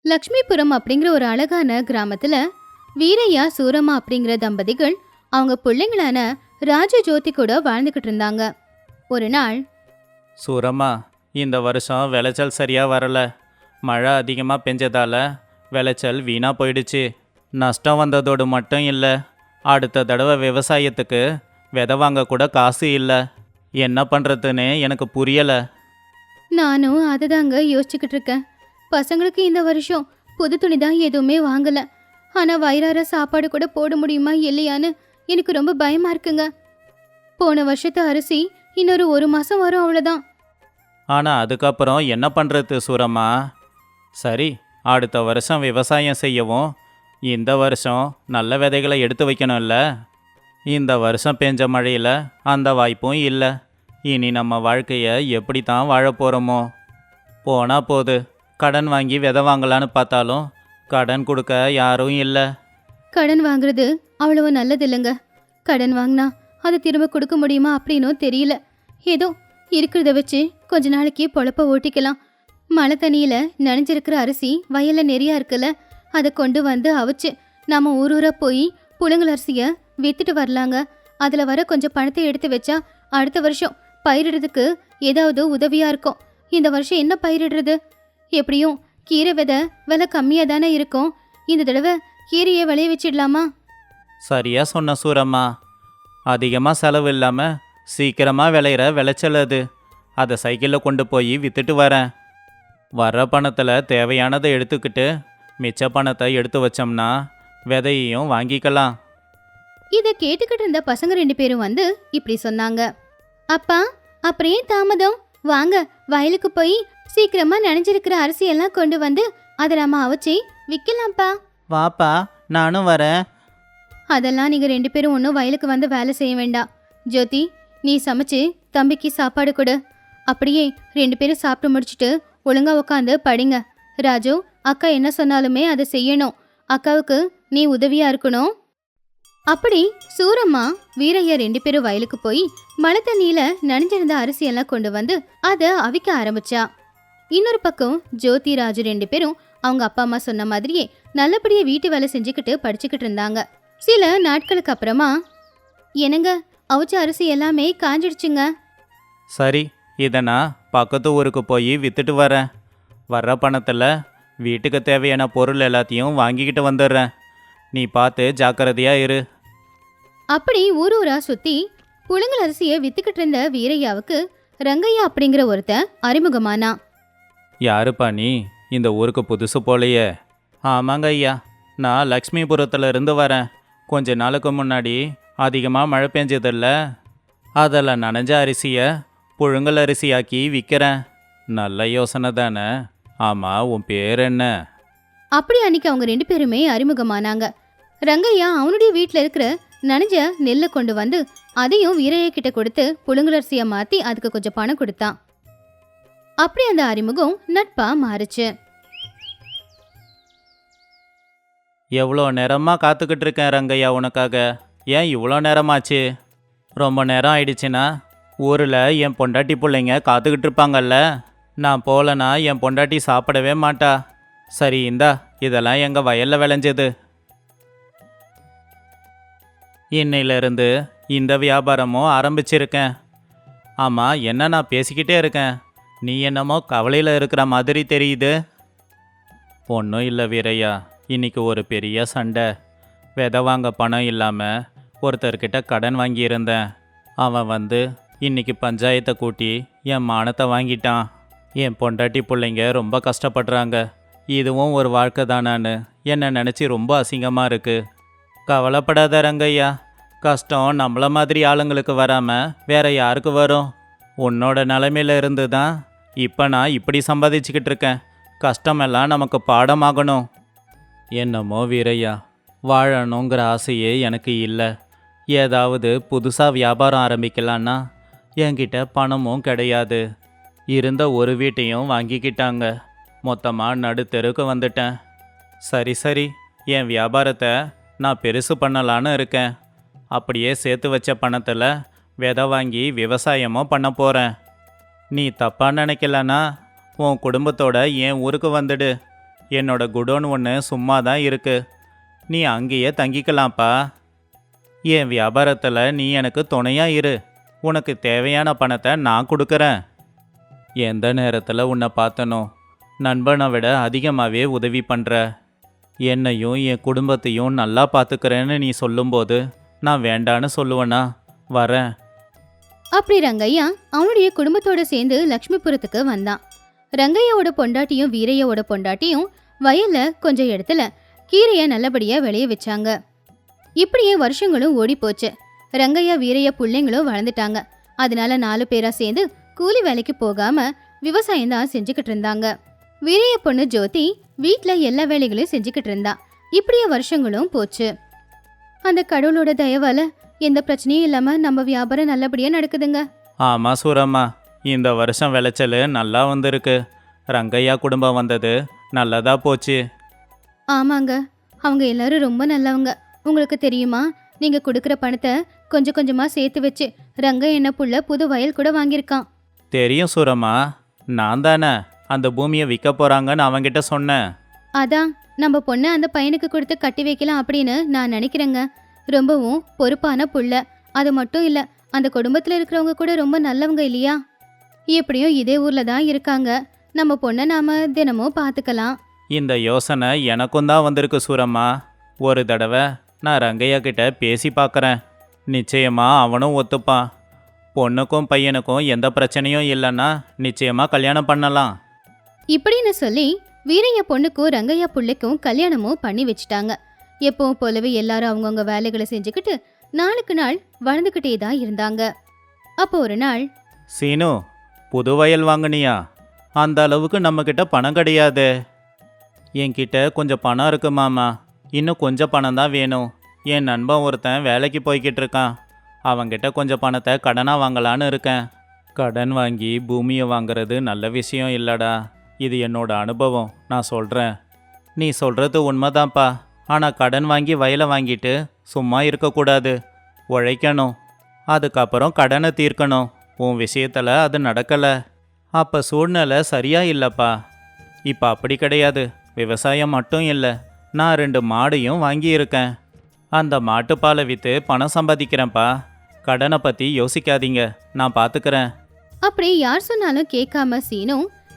லக்ஷ்மிபுரம் அப்படிங்கிற ஒரு அழகான கிராமத்துல வீரையா சூரம்மா அப்படிங்கிற தம்பதிகள் அவங்க பிள்ளைங்களான ராஜ ஜோதி கூட வாழ்ந்துகிட்டு இருந்தாங்க. ஒரு நாள், சூரம்மா, இந்த வருஷம் விளைச்சல் சரியாக வரல. மழை அதிகமாக பெஞ்சதால விளைச்சல் வீணாக போயிடுச்சு. நஷ்டம் வந்ததோடு மட்டும் இல்லை, அடுத்த தடவை விவசாயத்துக்கு விதை வாங்க கூட காசு இல்லை. என்ன பண்ணுறதுன்னு எனக்கு புரியலை. நானும் அதை தாங்க யோசிச்சுக்கிட்டு இருக்கேன். பசங்களுக்கு இந்த வருஷம் புது துணி தான் எதுவுமே வாங்கல. ஆனா வயிறார சாப்பாடு கூட போட முடியுமா இல்லையான்னு எனக்கு ரொம்ப பயமா இருக்குங்க. போன வருஷத்து அரிசி இன்னொரு 1 மாசம் வரும், அவ்வளவுதான். ஆனால் அதுக்கப்புறம் என்ன பண்ணுறது சூரம்மா? சரி, அடுத்த வருஷம் விவசாயம் செய்யவும் இந்த வருஷம் நல்ல விதைகளை எடுத்து வைக்கணும்ல. இந்த வருஷம் பெஞ்ச மழையில் அந்த வாய்ப்பும் இல்லை. இனி நம்ம வாழ்க்கையை எப்படி தான் வாழ போகிறோமோ? போனா போது, கடன் வாங்கி விதை வாங்கலான்னு பார்த்தாலும் கடன் கொடுக்க யாரும் இல்லை. கடன் வாங்குறது அவ்வளவு நல்லது இல்லைங்க. கடன் வாங்கினா அதை திரும்ப கொடுக்க முடியுமா அப்படின்னும் தெரியல. ஏதோ இருக்கிறத வச்சு கொஞ்ச நாளைக்கு பொழப்ப ஓட்டிக்கலாம். மழை தண்ணியில நனைஞ்சிருக்கிற அரிசி வயல்ல நிறையா இருக்குல்ல, அதை கொண்டு வந்து அவிச்சு நாம ஊரூரா போய் புழுங்கல் அரிசியை வித்துட்டு வரலாங்க. அதுல வர கொஞ்சம் பணத்தை எடுத்து வச்சா அடுத்த வருஷம் பயிரிடுறதுக்கு ஏதாவது உதவியா இருக்கும். இந்த வருஷம் என்ன பயிரிடுறது? எப்படியும் கீரை விலை கம்மியா தானே இருக்கும். இந்த தடவை கீரையை விளைய வச்சிடலாமா? சரியா சொன்ன சூரம்மா. அதிகமாக செலவு இல்லாமல் சீக்கிரமாக விளையிற விளைச்சல் அது. அதை சைக்கிளில் கொண்டு போய் விற்றுட்டு வரேன். வர்ற பணத்தில் தேவையானதை எடுத்துக்கிட்டு மிச்ச பணத்தை எடுத்து வச்சோம்னா விதையையும் வாங்கிக்கலாம். இதை கேட்டுக்கிட்டு இருந்த பசங்க 2 பேரும் வந்து இப்படி சொன்னாங்க. அப்பா, அப்புறம் ஏன் தாமதம்? வாங்க, வயலுக்கு போய் சீக்கிரமா நனைஞ்சிருக்கிற அரிசியெல்லாம் கொண்டு வந்து அதை நம்ம அவிச்சு விற்கலாம்ப்பா. வாப்பா, நானும் வரேன். அதெல்லாம் நீங்க 2 பேரும் ஒன்றும் வயலுக்கு வந்து வேலை செய்ய வேண்டாம். ஜோதி, நீ சமைச்சு தம்பிக்கு சாப்பாடு கொடு. அப்படியே 2 பேரும் சாப்பிட்டு முடிச்சுட்டு ஒழுங்கா உட்காந்து படிங்க. ராஜு, அக்கா என்ன சொன்னாலுமே அதை செய்யணும். அக்காவுக்கு நீ உதவியா இருக்கணும். அப்படி சூரம்மா வீரையா 2 பேரும் வயலுக்கு போய் மழை தண்ணியில நனைஞ்சிருந்த அரிசியெல்லாம் கொண்டு வந்து அதை அவிக்க ஆரம்பிச்சா. இன்னொரு பக்கம் ஜோதி, ராஜு 2 பேரும் அவங்க அப்பா அம்மா சொன்ன மாதிரியே நல்லபடியா வீட்டு வேலை செஞ்சுக்கிட்டு படிச்சுக்கிட்டு இருந்தாங்க. சில நாட்களுக்கு அப்புறமா, என்னங்க, அவிச்ச அரிசி எல்லாமே காஞ்சிடுச்சுங்க. சரி, இதை நான் பக்கத்து ஊருக்கு போய் விற்றுட்டு வரேன். வர்ற பணத்தில் வீட்டுக்கு தேவையான பொருள் எல்லாத்தையும் வாங்கிக்கிட்டு வந்துடுறேன். நீ பார்த்து ஜாக்கிரதையாக இரு. அப்படி ஊரூரா சுத்தி புழுங்கல் அரிசியை வித்துக்கிட்டு இருந்த வீரையாவுக்கு ரங்கையா அப்படிங்கிற ஒருத்தன் அறிமுகமானா. யாருப்பா நீ? இந்த ஊருக்கு புதுசு போலையே. ஆமாங்க ஐயா, நான் லக்ஷ்மிபுரத்தில் இருந்து வரேன். கொஞ்ச நாளுக்கு முன்னாடி அதிகமாக மழை பெஞ்சதில்ல, அதில் நனைஞ்ச அரிசியை புழுங்கல் அரிசியாக்கி விற்கிறேன். நல்ல யோசனை தானே? ஆமாம், உன் பேர் என்ன? அப்படி அன்னைக்கு அவங்க 2 பேருமே அறிமுகமானாங்க. ரங்கையா அவனுடைய வீட்டில் இருக்கிற நனைஞ்ச நெல்லை கொண்டு வந்து அதையும் வீரையா கிட்ட கொடுத்து புழுங்கல் அரிசியை மாற்றி அதுக்கு கொஞ்சம் பணம் கொடுத்தான். அப்படி அந்த அறிமுகம் நட்பா மாறுச்சு. எவ்வளோ நேரமாக காத்துக்கிட்டு இருக்கேன் ரங்கையா உனக்காக. ஏன் இவ்வளோ நேரமாச்சு? ரொம்ப நேரம் ஆயிடுச்சுன்னா ஊரில் என் பொண்டாட்டி பிள்ளைங்க காத்துக்கிட்டு இருப்பாங்கல்ல. நான் போகலன்னா என் பொண்டாட்டி சாப்பிடவே மாட்டா. சரி, இந்தா, இதெல்லாம் எங்கள் வயலில் விளைஞ்சது. இன்னையிலிருந்து இந்த வியாபாரமும் ஆரம்பிச்சிருக்கேன். ஆமாம், என்ன நான் பேசிக்கிட்டே இருக்கேன், நீ என்னமோ கவலையில் இருக்கிற மாதிரி தெரியுது. ஒன்றும் இல்லை வீரையா, இன்னைக்கு ஒரு பெரிய சண்டை. விதை வாங்க பணம் இல்லாமல் ஒருத்தர்கிட்ட கடன் வாங்கியிருந்தேன். அவன் வந்து இன்னைக்கு பஞ்சாயத்தை கூட்டி என் மானத்தை வாங்கிட்டான். என் பொண்டாட்டி பிள்ளைங்க ரொம்ப கஷ்டப்படுறாங்க. இதுவும் ஒரு வாழ்க்கை தானான்னு என்னை நினச்சி ரொம்ப அசிங்கமாக இருக்குது. கவலைப்படாத ரங்கையா, கஷ்டம் நம்மள மாதிரி ஆளுங்களுக்கு வராமல் வேற யாருக்கு வரும்? உன்னோட நிலைமையில இருந்து தான் இப்போ நான் இப்படி சம்பாதிச்சுக்கிட்டு இருக்கேன். கஷ்டமெல்லாம் நமக்கு பாடமாகணும். என்னமோ வீரையா, வாழணுங்கிற ஆசையே எனக்கு இல்லை. ஏதாவது புதுசாக வியாபாரம் ஆரம்பிக்கலான்னா என்கிட்ட பணமும் கிடையாது. இருந்த ஒரு வீட்டையும் வாங்கிக்கிட்டாங்க. மொத்தமாக நடுத்தெருக்கு வந்துட்டேன். சரி, என் வியாபாரத்தை நான் பெருசு பண்ணலான்னு இருக்கேன். அப்படியே சேர்த்து வச்ச பணத்தில் விதை வாங்கி விவசாயமும் பண்ண போகிறேன். நீ தப்பாக நினைக்கலன்னா உன் குடும்பத்தோட என் ஊருக்கு வந்துடு. என்னோட குடோன் ஒன்று சும்மா தான் இருக்கு. நீ அங்கேயே தங்கிக்கலாம்ப்பா. என் வியாபாரத்தில் நீ எனக்கு துணையா இரு. உனக்கு தேவையான பணத்தை நான் கொடுக்குறேன். எந்த நேரத்தில் உன்னை பார்த்தனோ நண்பனை விட அதிகமாகவே உதவி பண்ணுற. என்னையும் என் குடும்பத்தையும் நல்லா பார்த்துக்கிறேன்னு நீ சொல்லும்போது நான் வேண்டான்னு சொல்லுவேனா? வரேன். அப்படி ரங்கையா அவனுடைய குடும்பத்தோட சேர்ந்து லக்ஷ்மிபுரத்துக்கு வந்தான். ரங்கையாவோட பொண்டாட்டியும் வீரையாவோட பொண்டாட்டியும் வயல்ல கொஞ்சம் இடத்துல கீரைய நல்லபடியா விளைய வச்சாங்க. இப்படியே வருஷங்களும் ஓடி போச்சு. ரங்கையா வீரையா பிள்ளைங்களும் வளர்ந்துட்டாங்க. அதனால 4 பேரா சேர்ந்து கூலி வேலைக்கு போகாம விவசாயம் தான் செஞ்சுக்கிட்டு இருந்தாங்க. வீரைய பொண்ணு ஜோதி வீட்ல எல்லா வேலைகளையும் செஞ்சுக்கிட்டு இருந்தா. இப்படியே வருஷங்களும் போச்சு. அந்த கடவுளோட தயவால எந்த பிரச்சனையும் இல்லாம நம்ம வியாபாரம் நல்லபடியா நடக்குதுங்க. ஆமாம் சூரம்மா, இந்த வருஷம் விளைச்சல் நல்லா வந்திருக்கு. ரங்கையா குடும்பம் வந்தது நல்லதா போச்சு. ஆமாங்க, அவங்க எல்லாரும் ரொம்ப நல்லவங்க. உங்களுக்கு தெரியுமா, நீங்க கொடுக்குற பணத்தை கொஞ்சம் கொஞ்சமா சேர்த்து வச்சு ரங்க என்ன புள்ள புது வயல் கூட வாங்கியிருக்கான். தெரியும் சூரம்மா, நான் தானே அந்த பூமியை விற்க போகிறாங்கன்னு அவங்கிட்ட சொன்னேன். அதான் நம்ம பொண்ணை அந்த பையனுக்கு கொடுத்து கட்டி வைக்கலாம் அப்படின்னு நான் நினைக்கிறேங்க. ரொம்பவும் பொறுப்பான புள்ள. அது மட்டும் இல்ல, அந்த குடும்பத்துல இருக்கிறவங்க கூட ரொம்ப நல்லவங்க இல்லையா? எப்படியும் இதே ஊர்ல தான் இருக்காங்க. நம்ம பொண்ணை நாம தினமும் பார்த்துக்கலாம். இந்த யோசனை எனக்கும் தான் வந்திருக்கு சூரம்மா. ஒரு தடவை நான் ரங்கையா கிட்ட பேசி பார்க்குறேன். நிச்சயமா அவனும் ஒத்துப்பான். பொண்ணுக்கும் பையனுக்கும் எந்த பிரச்சனையும் இல்லைன்னா நிச்சயமா கல்யாணம் பண்ணலாம். இப்படின்னு சொல்லி வீரைய பொண்ணுக்கும் ரங்கையா புள்ளைக்கும் கல்யாணமும் பண்ணி வச்சுட்டாங்க. எப்பவும் போலவே எல்லாரும் அவங்கவுங்க வேலைகளை செஞ்சுக்கிட்டு நாளுக்கு நாள் வளர்ந்துக்கிட்டே தான் இருந்தாங்க. அப்போ ஒரு நாள், சீனு, புது வயல் வாங்கினியா? அந்த அளவுக்கு நம்மக்கிட்ட பணம் கிடையாது. என்கிட்ட கொஞ்சம் பணம் இருக்கு மாமா. இன்னும் கொஞ்சம் பணம் தான் வேணும். என் நண்பன் ஒருத்தன் வேலைக்கு போய்கிட்டு இருக்கான். அவங்கிட்ட கொஞ்சம் பணத்தை கடனாக வாங்கலான்னு இருக்கேன். கடன் வாங்கி பூமியை வாங்குறது நல்ல விஷயம் இல்லடா. இது என்னோட அனுபவம், நான் சொல்கிறேன். நீ சொல்கிறது உண்மைதான்ப்பா. ஆனால் கடன் வாங்கி வயலை வாங்கிட்டு சும்மா இருக்கக்கூடாது, உழைக்கணும். அதுக்கப்புறம் கடனை தீர்க்கணும். உன் விஷயத்தில் அது நடக்கலை. அப்போ சூழ்நிலை சரியா இல்லைப்பா. இப்போ அப்படி கிடையாது. விவசாயம் மட்டும் இல்லை, நான் 2 மாடையும் வாங்கியிருக்கேன். அந்த மாட்டுப்பாலை விற்று பணம் சம்பாதிக்கிறேன்ப்பா. கடனை பற்றி யோசிக்காதீங்க, நான் பார்த்துக்கிறேன். அப்படி யார் சொன்னாலும் கேட்காம சீனு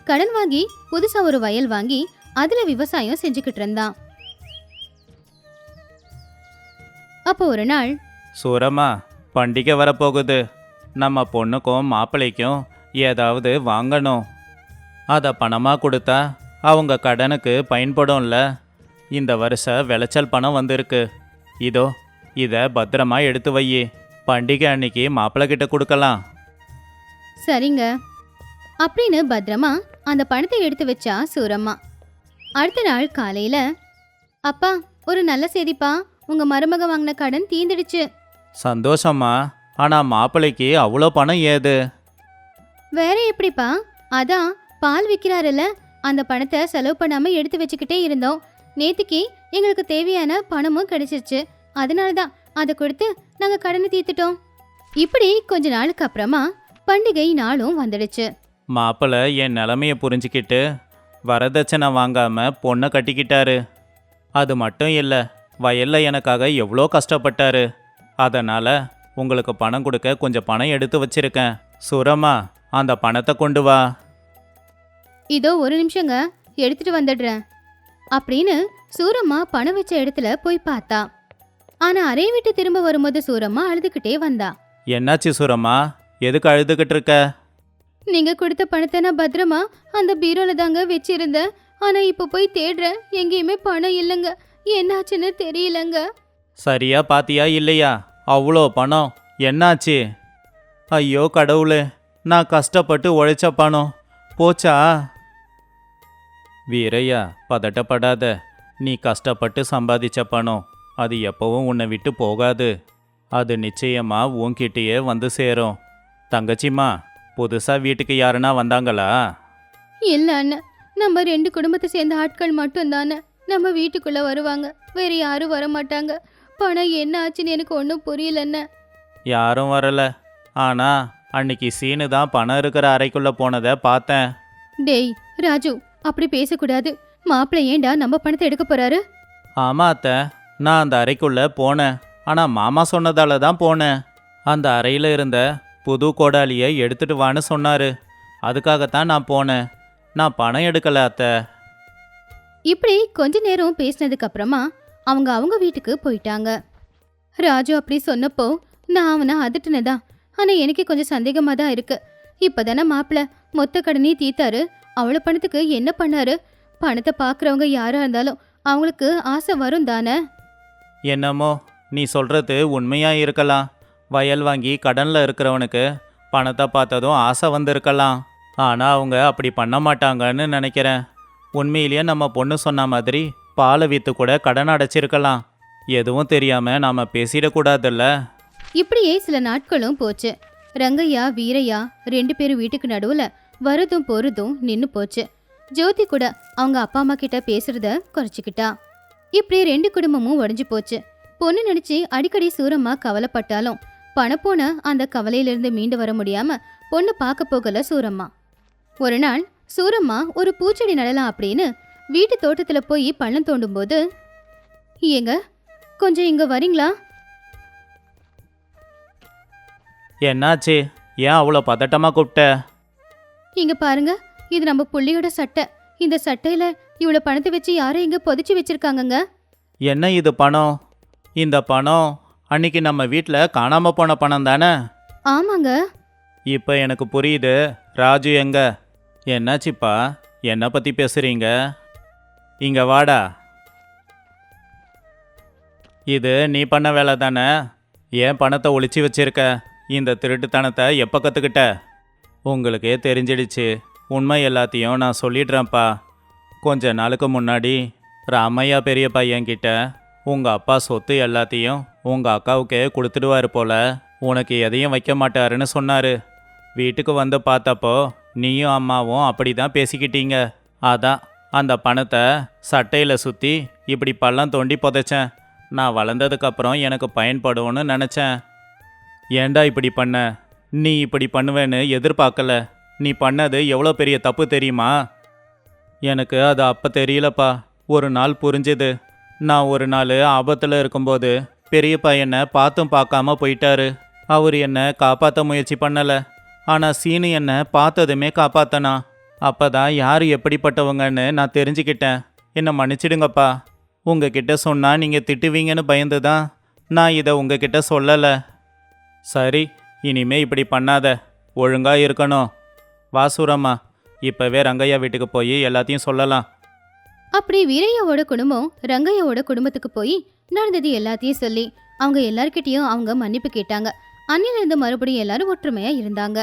கடன் வாங்கி புதுசா ஒரு வயல் வாங்கி அதுல விவசாயம் செஞ்சுக்கிட்டு இருந்தான். அப்போ ஒரு நாள், சூரம்மா, பண்டிகை வரப்போகுது. நம்ம பொண்ணுக்கும் மாப்பிள்ளைக்கும் ஏதாவது வாங்கணும். அதை பணமாக கொடுத்தா அவங்க கடனுக்கு பயன்படும்ல. இந்த வருஷ விளைச்சல் பணம் வந்திருக்கு. இதோ இதை பத்திரமா எடுத்து வை. பண்டிகை அன்னைக்கு மாப்பிள்ளை கிட்ட கொடுக்கலாம். சரிங்க அப்படின்னு பத்திரமா அந்த பணத்தை எடுத்து வச்சா சூரம்மா. அடுத்த நாள் காலையில, அப்பா, ஒரு நல்ல செய்திப்பா, உங்க மருமக வாங்கின கடன் தீந்துடுச்சு. சந்தோஷம்மா. ஆனால் மாப்பிள்ளைக்கு அவ்வளோ பணம் ஏது? வேற எப்படிப்பா, அதான் பால் விற்கிறாருல்ல, அந்த பணத்தை செலவு பண்ணாம எடுத்து வச்சுக்கிட்டே இருந்தோம். நேத்திக்கு எங்களுக்கு தேவையான பணமும் கிடைச்சிருச்சு. அதனாலதான் அதை கொடுத்து நாங்க கடனை தீர்த்துட்டோம். இப்படி கொஞ்ச நாளுக்கு அப்புறமா பண்டிகை நாளும் வந்துடுச்சு. மாப்பிள்ளை என் நிலமையை புரிஞ்சுக்கிட்டு வரதட்சணை வாங்காம பொண்ணை கட்டிக்கிட்டாரு. அது மட்டும் இல்லை, வயல்ல எனக்காக எவ்வளோ கஷ்டப்பட்டாரு. அதனால் உங்களுக்கு பணம் கொடுக்க கொஞ்சம் பணம் எடுத்து வச்சிருக்கேன். சுரம்மா, அந்த பணத்தை கொண்டு வா. இதோ ஒரு நிமிஷங்க, எடுத்துட்டு வந்துடுறேன் அப்படின்னு சூரம்மா பணம் வச்ச இடத்துல போய் பார்த்தா. ஆனா அறையை விட்டு திரும்ப வரும்போது சூரம்மா அழுதுகிட்டே வந்தா. என்னாச்சு சுரம்மா, எதுக்கு அழுதுகிட்டு இருக்க? நீங்க கொடுத்த பணத்தை நான் பத்திரமா அந்த பீரோல தாங்க வச்சிருந்தேன். ஆனா இப்ப போய் தேடுறேன், எங்கேயுமே பணம் இல்லைங்க. என்னாச்சுன்னு தெரியலங்க. சரியா பாத்தியா இல்லையா? அவ்வளோ பணம் என்னாச்சு? ஐயோ கடவுளே, நான் கஷ்டப்பட்டு உழைச்ச பணம் போச்சா? வீரையா, பதட்டப்படாத. நீ கஷ்டப்பட்டு சம்பாதிச்ச பணம் அது எப்பவும் உன்னை விட்டு போகாது. அது நிச்சயமா உன்கிட்டயே வந்து சேரும். தங்கச்சிம்மா, புதுசா வீட்டுக்கு யாருன்னா வந்தாங்களா? இல்ல அண்ணன், நம்ம 2 குடும்பத்தை சேர்ந்த ஆட்கள் மட்டும் தானே நம்ம வீட்டுக்குள்ள வருவாங்க. வேற யாரும் வர மாட்டாங்க. பணம் என்ன ஆச்சுன்னு எனக்கு ஒன்றும் புரியலண்ண. யாரும் வரல. ஆனா அன்னைக்கு சீனு தான் பணம் இருக்கிற அறைக்குள்ள போனதை பார்த்தேன். டேய் ராஜு, அப்படி பேசக்கூடாது. மாப்பிள்ளை ஏன்டா நம்ம பணத்தை எடுக்க போறாரு? ஆமா அத்தை, நான் அந்த அறைக்குள்ள போனேன். ஆனா மாமா சொன்னதால தான் போனேன். அந்த அறையில இருந்த புது கோடாலியை எடுத்துட்டு வான்னு சொன்னாரு. அதுக்காகத்தான் நான் போனேன். நான் பணம் எடுக்கல அத்தை. இப்படி கொஞ்ச நேரம் பேசினதுக்கு அப்புறமா அவங்க அவங்க வீட்டுக்கு போயிட்டாங்க. ராஜு அப்படி சொன்னப்போ நான் அவனை அதட்டுனதா. ஆனா எனக்கு கொஞ்சம் சந்தேகமா தான் இருக்கு. இப்பதானே மாப்பிள்ள மொத்த கடனையும் தீத்தாரு. அவ்வளவு பணத்துக்கு என்ன பண்ணாரு? பணத்தை பாக்குறவங்க யாரா இருந்தாலும் அவங்களுக்கு ஆசை வரும் தானே. என்னமோ நீ சொல்றது உண்மையா இருக்கலாம். வயல் வாங்கி கடன்ல இருக்கிறவனுக்கு பணத்தை பார்த்ததும் ஆசை வந்திருக்கலாம். ஆனா அவங்க அப்படி பண்ண மாட்டாங்கன்னு நினைக்கிறேன். உண்மையிலேயே நம்ம பொண்ணு சொன்ன மாதிரி பாலை வித்து கூட கடன் அடைச்சிருக்கலாம். எதுவும் தெரியாம நாம பேசிடக்கூடாதுல்ல. இப்படியே சில நாட்களும் போச்சு. ரங்கையா வீரையா 2 பேரும் வீட்டுக்கு நடுவுல வரதும் போறதும் நின்னு போச்சு. ஜோதி கூட அவங்க அப்பா அம்மா கிட்ட பேசுறத குறைச்சிக்கிட்டா. இப்படி 2 குடும்பமும் உடைஞ்சு போச்சு. பொண்ணு நினைச்சு அடிக்கடி சூரம்மா கவலைப்பட்டாலும் பணப்போன அந்த கவலையிலிருந்து மீண்டு வர முடியாம பொண்ணு பார்க்க போகல சூரம்மா. ஒரு நாள் சூரம்மா ஒரு பூச்செடி நடலாம் அப்படின்னு வீட்டு தோட்டத்துல போய் பள்ளம் தோண்டும் போது, ஏங்க கொஞ்சம் இங்க வரீங்களா? என்னாச்சு? ஏன் அவ்வளோ பதட்டமா கூப்பிட்ட? இங்க பாருங்க, இது நம்ம புள்ளியோட சட்டை. இந்த சட்டையில இவ்வளவு பணத்தை வச்சு யாரும் இங்க புதைச்சு வச்சிருக்காங்கங்க. என்ன இது பணம்? இந்த பணம் அன்னைக்கு நம்ம வீட்டில் காணாம போன பணம் தானே? ஆமாங்க. இப்போ எனக்கு புரியுது. ராஜு எங்க? என்னாச்சுப்பா? என்னை பற்றி பேசுறீங்க? இங்க வாடா. இது நீ பண்ண வேலை தானே? ஏன் பணத்தை ஒளிச்சு வச்சிருக்க? இந்த திருட்டுத்தனத்தை எப்போ கற்றுக்கிட்ட? உங்களுக்கே தெரிஞ்சிடுச்சு. உண்மை எல்லாத்தையும் நான் சொல்லிடுறேன்ப்பா. கொஞ்ச நாளுக்கு முன்னாடி ராமையா பெரிய பையன்கிட்ட உங்கள் அப்பா சொத்து எல்லாத்தையும் உங்கள் அக்காவுக்கே கொடுத்துடுவாரு போல. உனக்கு எதையும் வைக்க மாட்டாருன்னு சொன்னார். வீட்டுக்கு வந்து பார்த்தப்போ நீயும் அம்மாவும் அப்படி தான் பேசிக்கிட்டீங்க. அதான் அந்த பணத்தை சட்டையில் சுற்றி இப்படி பள்ளம் தோண்டி புதைச்சேன். நான் வளர்ந்ததுக்கப்புறம் எனக்கு பயன்படும்னு நினச்சேன். ஏன்டா இப்படி பண்ண? நீ இப்படி பண்ணுவேன்னு எதிர்பார்க்கல. நீ பண்ணது எவ்வளோ பெரிய தப்பு தெரியுமா? எனக்கு அது அப்போ தெரியலப்பா. ஒரு நாள் புரிஞ்சுது. நான் ஒரு நாள் ஆபத்தில் இருக்கும்போது பெரிய பையனை பார்த்தும் பார்க்காம போயிட்டாரு. அவர் என்னை காப்பாற்ற முயற்சி பண்ணலை. ஆனால் சீனு என்னை பார்த்ததுமே காப்பாத்தனா. அப்போ தான் யார் எப்படிப்பட்டவங்கன்னு நான் தெரிஞ்சுக்கிட்டேன். என்னை மன்னிச்சிடுங்கப்பா. உங்ககிட்ட சொன்னால் நீங்கள் திட்டுவீங்கன்னு பயந்து தான் நான் இதை உங்ககிட்ட சொல்லலை. சரி, இனிமே இப்படி பண்ணாத. ஒழுங்காக இருக்கணும். வாசூரம்மா, இப்போவே ரங்கையா வீட்டுக்கு போய் எல்லாத்தையும் சொல்லலாம். அப்படி வீரையாவோட குடும்பம் ரங்கையாவோட குடும்பத்துக்கு போய் நடந்தது எல்லாத்தையும் சொல்லி அவங்க எல்லார்கிட்டயும் அவங்க மன்னிப்பு கேட்டாங்க. அன்னிலிருந்து மறுபடியும் எல்லாரும் ஒற்றுமையா இருந்தாங்க.